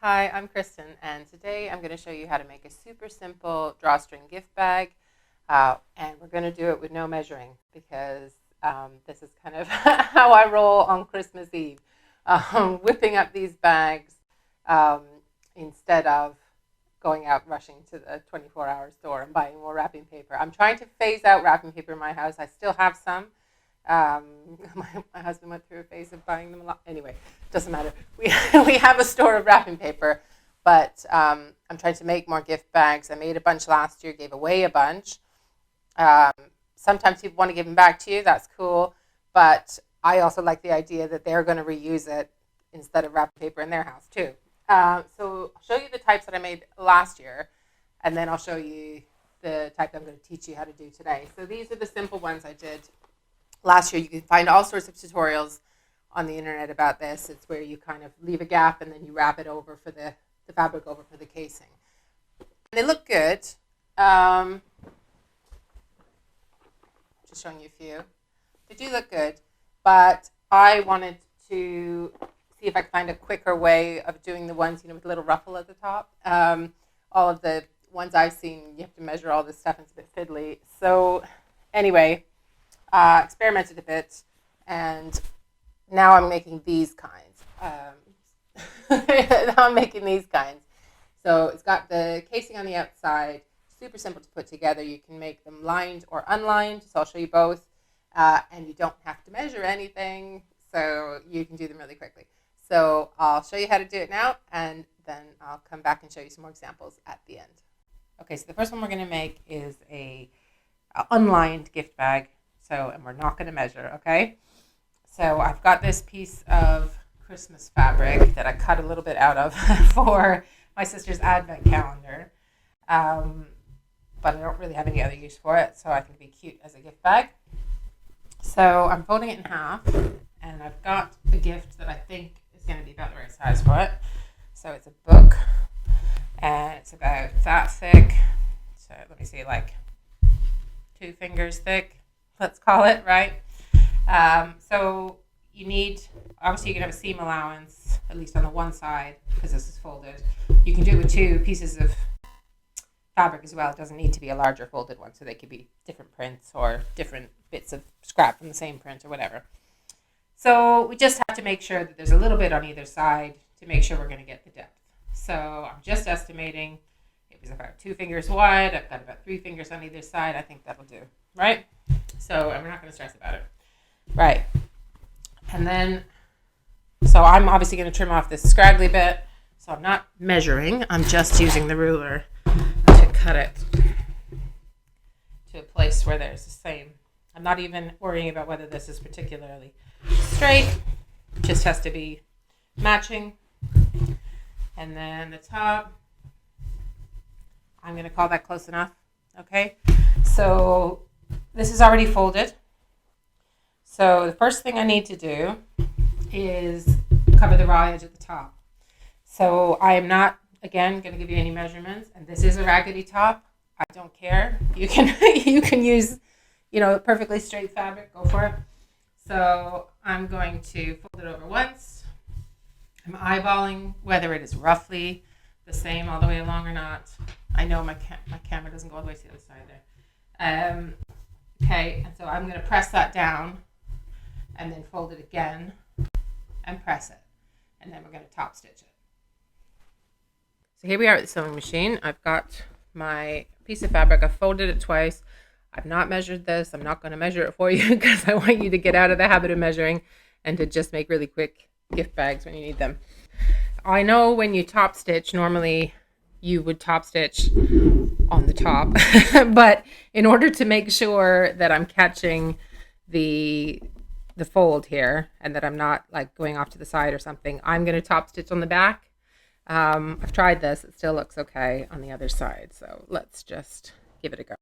Hi, I'm Kristen, and today I'm going to show you how to make a super simple drawstring gift bag. And we're going to do it with no measuring because this is kind of how I roll on Christmas Eve, whipping up these bags um, instead of going out rushing to the 24-hour store and buying more wrapping paper. I'm trying to phase out wrapping paper in my house. I still have some. Um, my husband went through a phase of buying them a lot. Anyway, doesn't matter. We have a store of wrapping paper, but I'm trying to make more gift bags. I made a bunch last year, gave away a bunch. Um, Sometimes people want to give them back to you. That's cool, but I also like the idea that they're going to reuse it instead of wrapping paper in their house too. So I'll show you the types that I made last year, and then I'll show you the type that I'm going to teach you how to do today. So these are the simple ones I did last year. You can find all sorts of tutorials on the internet about this. It's where you kind of leave a gap and then you wrap it over for the fabric over for the casing. And they look good. Just showing you a few. They do look good, but I wanted to see if I could find a quicker way of doing the ones, with a little ruffle at the top. All of the ones I've seen, you have to measure all this stuff and it's a bit fiddly. So anyway, experimented a bit, and now I'm making these kinds. Now I'm making these kinds. So it's got the casing on the outside, super simple to put together. You can make them lined or unlined, so I'll show you both. And you don't have to measure anything, so you can do them really quickly. So I'll show you how to do it now, and then I'll come back and show you some more examples at the end. Okay, so the first one we're going to make is a unlined gift bag. So, and we're not going to measure, okay? So I've got this piece of Christmas fabric that I cut a little bit out of for my sister's advent calendar. But I don't really have any other use for it, so I think it'd be cute as a gift bag. So I'm folding it in half, and I've got a gift that I think is going to be about the right size for it. So it's a book, and it's about that thick. So let me see, like 2 fingers thick, let's call it, right? So you need, obviously you can have a seam allowance, at least on the one side, because this is folded. You can do it with 2 pieces of fabric as well. It doesn't need to be a larger folded one, so they could be different prints or different bits of scrap from the same print or whatever. So we just have to make sure that there's a little bit on either side to make sure we're going to get the depth. So I'm just estimating it was about 2 fingers wide. I've got about 3 fingers on either side. I think that'll do, right? So, and we're not going to stress about it. Right. And then, so I'm obviously going to trim off this scraggly bit. So I'm not measuring. I'm just using the ruler to cut it to a place where there's the same. I'm not even worrying about whether this is particularly straight. It just has to be matching. And then the top, I'm going to call that close enough. Okay. So this is already folded. So the first thing I need to do is cover the raw edge at the top. So I am not, again, going to give you any measurements. And this is a raggedy top. I don't care. You can use, perfectly straight fabric. Go for it. So I'm going to fold it over once. I'm eyeballing whether it is roughly the same all the way along or not. I know my camera doesn't go all the way to the other side there. Okay, and so I'm going to press that down and then fold it again and press it. And then we're going to top stitch it. So here we are at the sewing machine. I've got my piece of fabric. I've folded it twice. I've not measured this. I'm not going to measure it for you because I want you to get out of the habit of measuring and to just make really quick gift bags when you need them. I know when you top stitch, normally you would top stitch on the top, but in order to make sure that I'm catching the fold here and that I'm not like going off to the side or something, I'm going to top stitch on the back. I've tried this. It still looks okay on the other side. So let's just give it a go.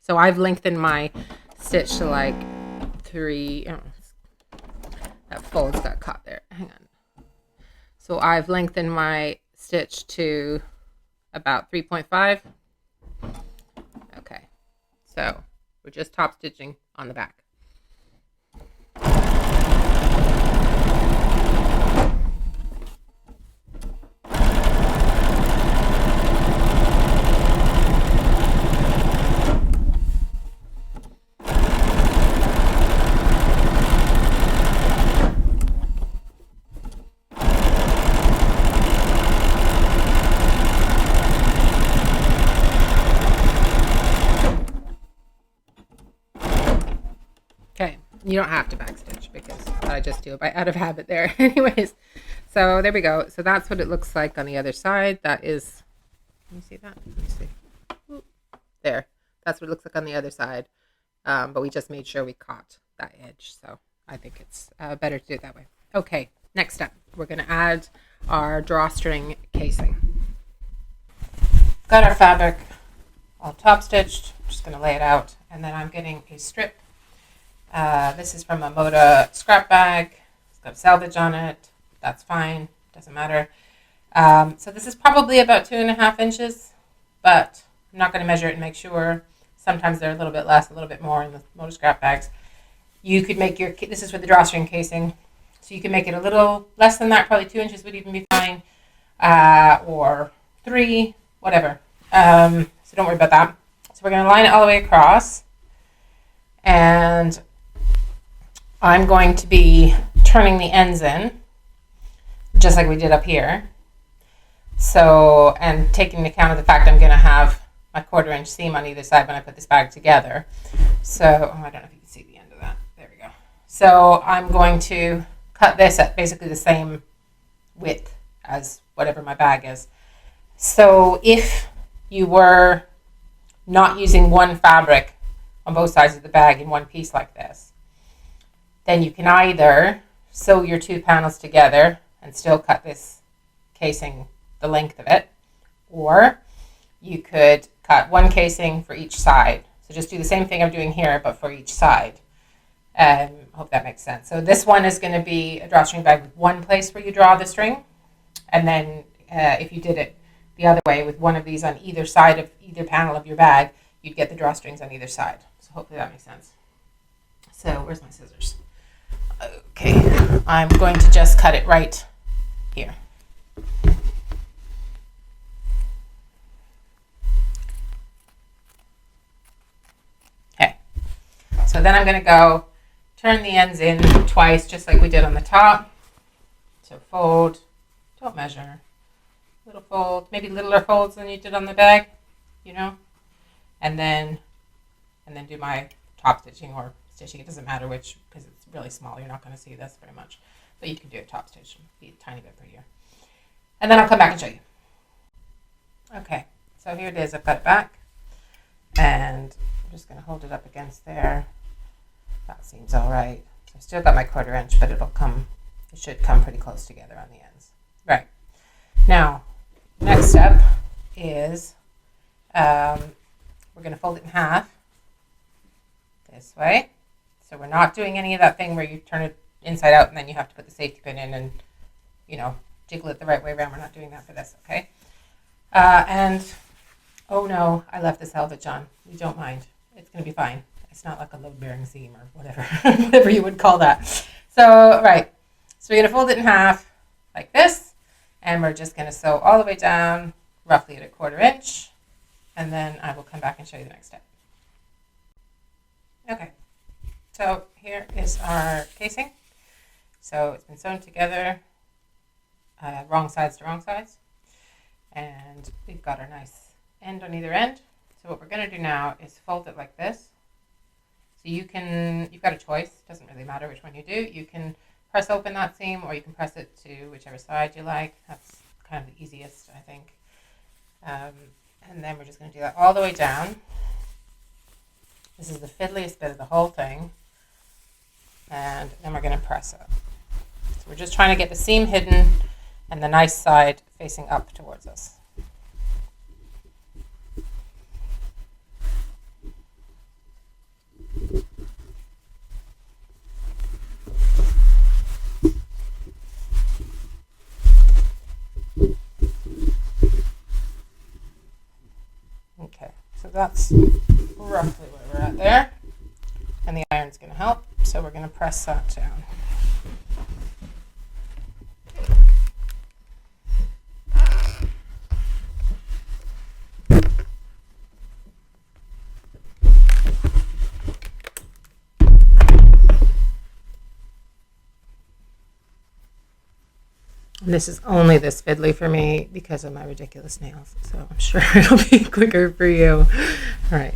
So I've lengthened my stitch to like 3. That fold's got caught there. Hang on. So I've lengthened my stitch to about 3.5. Okay. So we're just top stitching on the back. You don't have to backstitch because I just do it by out of habit there. Anyways, so there we go. So that's what it looks like on the other side. That is, can you see that? Let me see. There. That's what it looks like on the other side. But we just made sure we caught that edge. So I think it's better to do it that way. Okay, next up, we're going to add our drawstring casing. Got our fabric all top stitched. I'm just going to lay it out. And then I'm getting a strip. This is from a Moda scrap bag. It's got salvage on it. That's fine. Doesn't matter. So this is probably about 2.5 inches, but I'm not going to measure it and make sure. Sometimes they're a little bit less, a little bit more in the Moda scrap bags. You could make your, this is for the drawstring casing, so you can make it a little less than that. Probably 2 inches would even be fine, or 3, whatever. So don't worry about that. So we're going to line it all the way across, and I'm going to be turning the ends in, just like we did up here. So, and taking into account of the fact I'm going to have my 1/4 inch seam on either side when I put this bag together. So, I don't know if you can see the end of that. There we go. So I'm going to cut this at basically the same width as whatever my bag is. So if you were not using one fabric on both sides of the bag in one piece like this, then you can either sew your 2 panels together and still cut this casing the length of it, or you could cut one casing for each side. So just do the same thing I'm doing here, but for each side. I hope that makes sense. So this one is going to be a drawstring bag with one place where you draw the string. And then if you did it the other way with one of these on either side of either panel of your bag, you'd get the drawstrings on either side. So hopefully that makes sense. So where's my scissors? Okay, I'm going to just cut it right here. Okay, so then I'm going to go turn the ends in twice, just like we did on the top. So fold, don't measure, little fold, maybe littler folds than you did on the bag, you know, and then do my top stitching or stitching. It doesn't matter which, because it's really small. You're not going to see this very much, but you can do a top stitch and be a tiny bit prettier. And then I'll come back and show you. Okay, so here it is. I've got it back, and I'm just going to hold it up against there. That seems all right. So I've still got my 1/4 inch, but it should come pretty close together on the ends. Right. Now, next step is we're going to fold it in half this way. So we're not doing any of that thing where you turn it inside out and then you have to put the safety pin in and, you know, jiggle it the right way around. We're not doing that for this, okay? And, oh no, I left the salvage on. We don't mind. It's going to be fine. It's not like a load bearing seam or whatever, whatever you would call that. So, right. So we're going to fold it in half like this, and we're just going to sew all the way down roughly at 1/4 inch, and then I will come back and show you the next step. Okay, so here is our casing. So it's been sewn together, wrong sides to wrong sides, and we've got our nice end on either end. So what we're going to do now is fold it like this. So you've got a choice. It doesn't really matter which one you do. You can press open that seam, or you can press it to whichever side you like. That's kind of the easiest, I think. And then we're just going to do that all the way down. This is the fiddliest bit of the whole thing. And then we're going to press it. So we're just trying to get the seam hidden and the nice side facing up towards us. Okay, so that's roughly where we're at there, and the iron's going to help, so we're going to press that down. And this is only this fiddly for me because of my ridiculous nails, so I'm sure it'll be quicker for you. All right.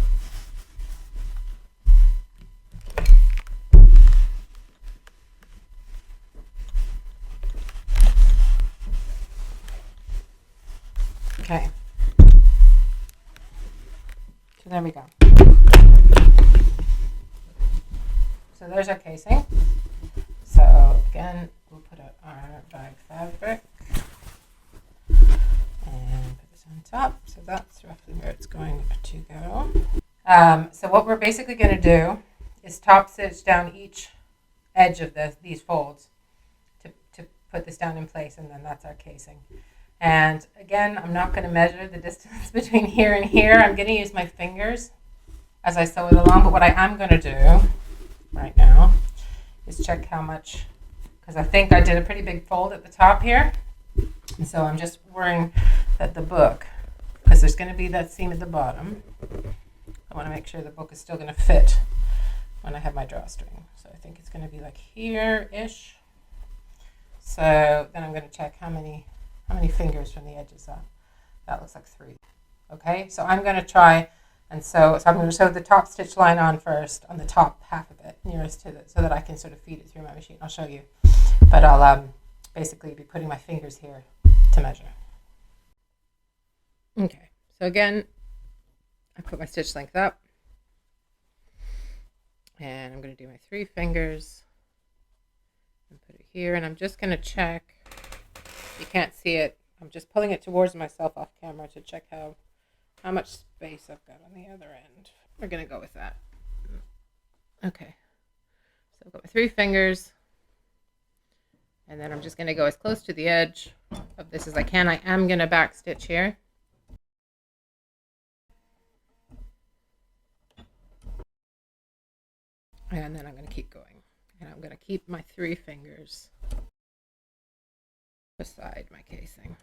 Okay. So there we go. So there's our casing. So again, we'll put out our bag fabric and put this on top. So that's roughly where it's going to go. So what we're basically going to do is top stitch down each edge of these folds to put this down in place, and then that's our casing. And again, I'm not going to measure the distance between here and here. I'm going to use my fingers as I sew it along, but what I am going to do right now is check how much, because I think I did a pretty big fold at the top here, and so I'm just worrying that the book, because there's going to be that seam at the bottom, I want to make sure the book is still going to fit when I have my drawstring. So I think it's going to be like here-ish. So then I'm going to check how many fingers from the edges are. That looks like 3. Okay, so I'm going to try and so I'm going to sew the top stitch line on first on the top half of it, nearest to it, so that I can sort of feed it through my machine. I'll show you, but I'll basically be putting my fingers here to measure. Okay, so again, I put my stitch length up, and I'm going to do my 3 fingers and put it here, and I'm just going to check. You can't see it. I'm just pulling it towards myself off camera to check how much space I've got on the other end. We're going to go with that. Okay. So I've got my 3 fingers, and then I'm just going to go as close to the edge of this as I can. I am going to back stitch here. And then I'm going to keep going. And I'm going to keep my 3 fingers beside my casing.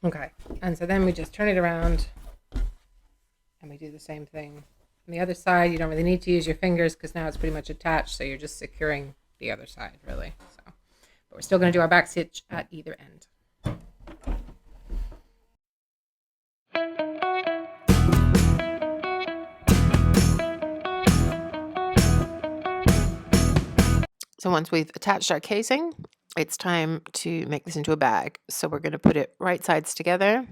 Okay, and so then we just turn it around and we do the same thing. On the other side, you don't really need to use your fingers because now it's pretty much attached, so you're just securing the other side, really. So, but we're still going to do our back stitch at either end. So once we've attached our casing, it's time to make this into a bag. So we're going to put it right sides together,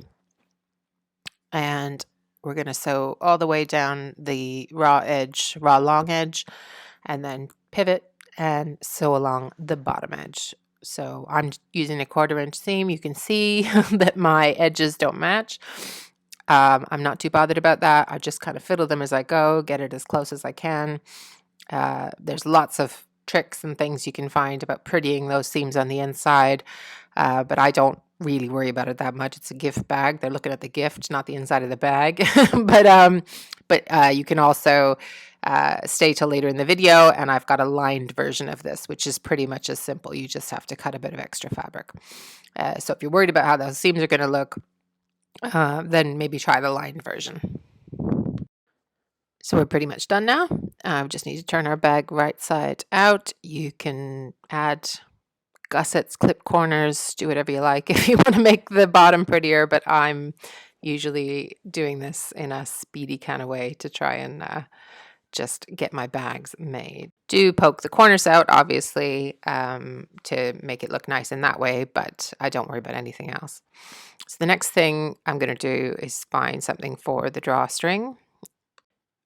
and we're going to sew all the way down the raw long edge, and then pivot and sew along the bottom edge. So I'm using a 1/4 inch seam. You can see that my edges don't match. I'm not too bothered about that. I just kind of fiddle them as I go, get it as close as I can. There's lots of tricks and things you can find about prettying those seams on the inside, but I don't really worry about it that much. It's a gift bag. They're looking at the gift, not the inside of the bag. but you can also stay till later in the video, and I've got a lined version of this, which is pretty much as simple. You just have to cut a bit of extra fabric. So if you're worried about how those seams are going to look, then maybe try the lined version. So we're pretty much done now. We just need to turn our bag right side out. You can add gussets, clip corners, do whatever you like if you want to make the bottom prettier, but I'm usually doing this in a speedy kind of way to try and just get my bags made. Do poke the corners out, obviously, to make it look nice in that way, but I don't worry about anything else. So the next thing I'm going to do is find something for the drawstring.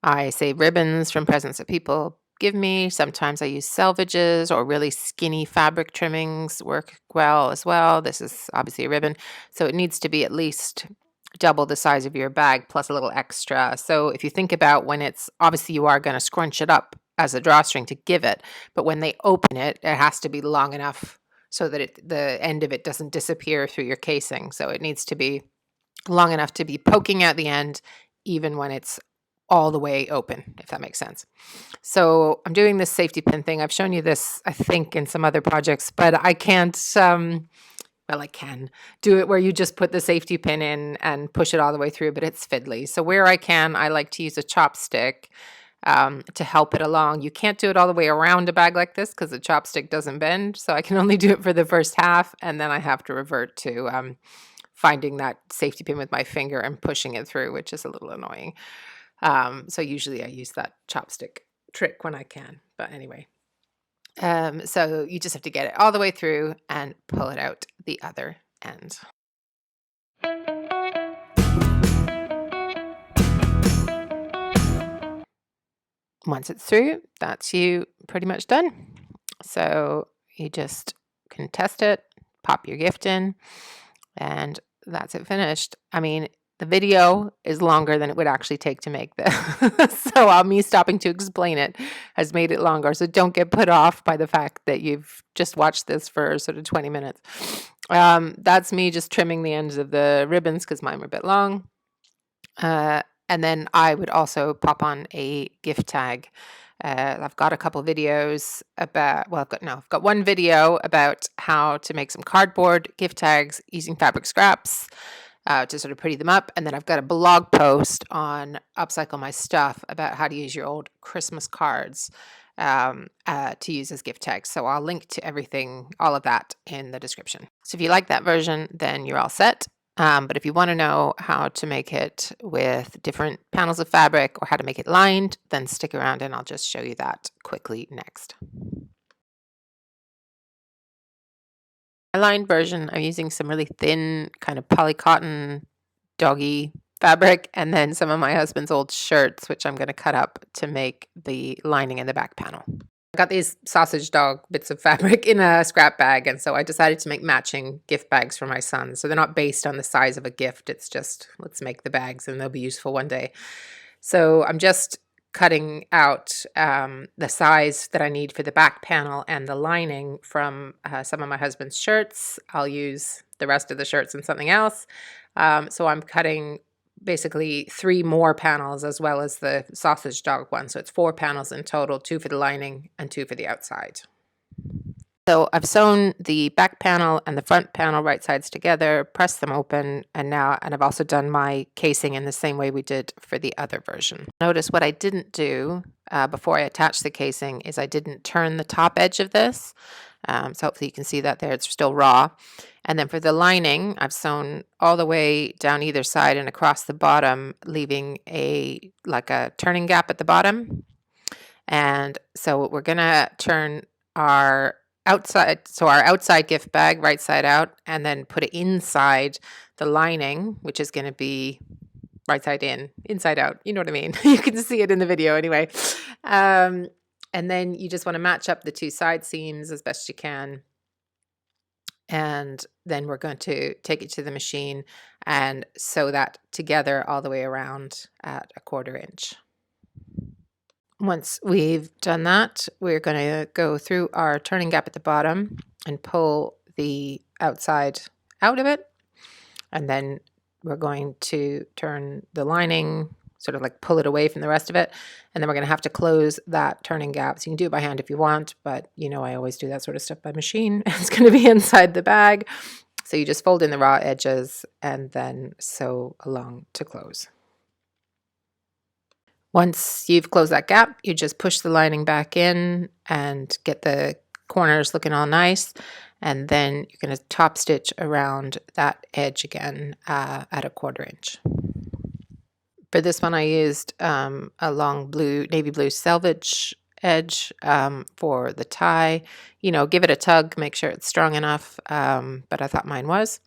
I save ribbons from presents that people give me. Sometimes I use selvages, or really skinny fabric trimmings work well as well. This is obviously a ribbon, so it needs to be at least double the size of your bag plus a little extra. So if you think about when it's, obviously you are going to scrunch it up as a drawstring to give it, but when they open it, it has to be long enough so that the end of it doesn't disappear through your casing. So it needs to be long enough to be poking out the end, even when it's all the way open, if that makes sense. So I'm doing this safety pin thing. I've shown you this, I think, in some other projects, but I can't, well, I can do it where you just put the safety pin in and push it all the way through, but it's fiddly. So where I can, I like to use a chopstick to help it along. You can't do it all the way around a bag like this because the chopstick doesn't bend. So I can only do it for the first half, and then I have to revert to finding that safety pin with my finger and pushing it through, which is a little annoying. So usually I use that chopstick trick when I can. But anyway, So you just have to get it all the way through and pull it out the other end. Once it's through, that's you pretty much done. So you just can test it, pop your gift in, and that's it finished. I mean, the video is longer than it would actually take to make this. So me stopping to explain it has made it longer. So don't get put off by the fact that you've just watched this for sort of 20 minutes. That's me just trimming the ends of the ribbons because mine were a bit long. And then I would also pop on a gift tag. I've got a couple videos about, well, I've got one video about how to make some cardboard gift tags using fabric scraps to sort of pretty them up. And then I've got a blog post on Upcycle My Stuff about how to use your old Christmas cards to use as gift tags. So I'll link to everything, all of that in the description. So if you like that version, then you're all set. But if you want to know how to make it with different panels of fabric or how to make it lined, then stick around and I'll just show you that quickly next. My lined version, I'm using some really thin kind of polycotton doggy fabric and then some of my husband's old shirts, which I'm going to cut up to make the lining in the back panel. I got these sausage dog bits of fabric in a scrap bag, and so I decided to make matching gift bags for my son. So they're not based on the size of a gift. It's just, let's make the bags and they'll be useful one day. So I'm just cutting out the size that I need for the back panel and the lining from some of my husband's shirts. I'll use the rest of the shirts in something else. So I'm cutting basically 3 more panels as well as the sausage dog one. So it's 4 panels in total, 2 for the lining and 2 for the outside. So I've sewn the back panel and the front panel right sides together, pressed them open, and I've also done my casing in the same way we did for the other version. Notice what I didn't do before I attached the casing is I didn't turn the top edge of this. So hopefully you can see that there, it's still raw. And then for the lining, I've sewn all the way down either side and across the bottom, leaving like a turning gap at the bottom. And so we're gonna turn our outside gift bag right side out and then put it inside the lining, which is gonna be right side in, inside out. You know what I mean? You can see it in the video anyway. And then you just want to match up the 2 side seams as best you can. And then we're going to take it to the machine and sew that together all the way around at 1/4 inch. Once we've done that, we're going to go through our turning gap at the bottom and pull the outside out of it. And then we're going to turn the lining, sort of like pull it away from the rest of it. And then we're going to have to close that turning gap. So you can do it by hand if you want, but you know I always do that sort of stuff by machine. It's going to be inside the bag. So you just fold in the raw edges and then sew along to close. Once you've closed that gap, you just push the lining back in and get the corners looking all nice. And then you're going to top stitch around that edge again at 1/4 inch. For this one, I used a long navy blue selvage edge for the tie. You know, give it a tug, make sure it's strong enough, but I thought mine was.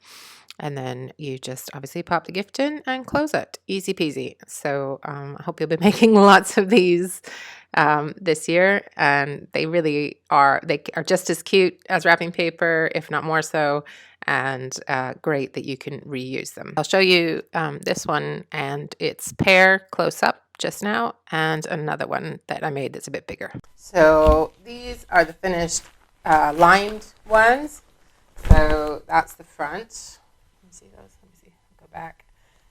And then you just obviously pop the gift in and close it. Easy peasy. So I hope you'll be making lots of these this year. And they are just as cute as wrapping paper, if not more so. And great that you can reuse them. I'll show you this one and its pair close up just now, and another one that I made that's a bit bigger. So these are the finished lined ones. So that's the front. Let me see those. Let me see. I'll go back.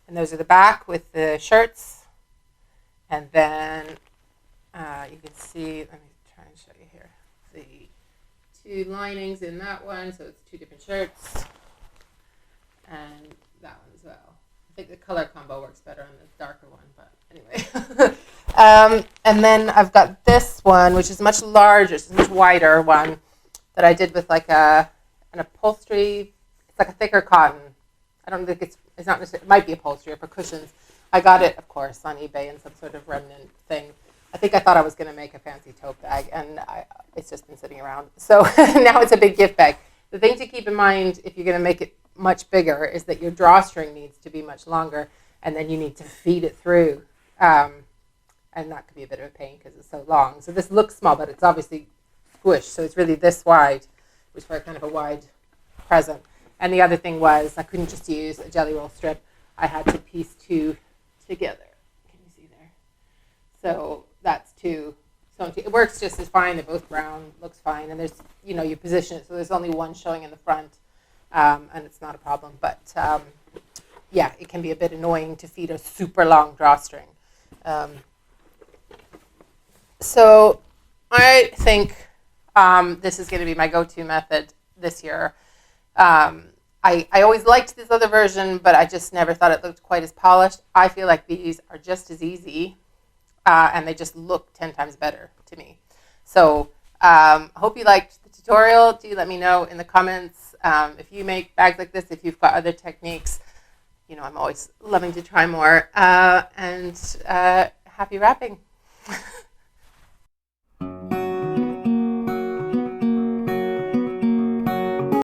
And those are the back with the shirts. And then you can see, let me try and show you here, the 2 linings in that one. So it's 2 different shirts. And that one as well. I think the color combo works better on the darker one, but anyway. And then I've got this one, which is much larger, it's a much wider one that I did with like an upholstery. It's like a thicker cotton. I don't think it's not necessarily, it might be upholstery or for cushions. I got it, of course, on eBay in some sort of remnant thing. I think I thought I was going to make a fancy tote bag, and it's just been sitting around. So now it's a big gift bag. The thing to keep in mind if you're going to make it much bigger is that your drawstring needs to be much longer, and then you need to feed it through. And that could be a bit of a pain because it's so long. So this looks small, but it's obviously squished. So it's really this wide, which for kind of a wide present. And the other thing was I couldn't just use a jelly roll strip. I had to piece two together. Can you see there? So that's two. So it works just as fine. They're both brown, looks fine. And there's, you position it so there's only one showing in the front, and it's not a problem. But yeah, it can be a bit annoying to feed a super long drawstring. So I think this is going to be my go-to method this year. I always liked this other version, but I just never thought it looked quite as polished. I feel like these are just as easy, and they just look 10 times better to me. So I hope you liked the tutorial. Do let me know in the comments if you make bags like this, if you've got other techniques. I'm always loving to try more. And happy wrapping.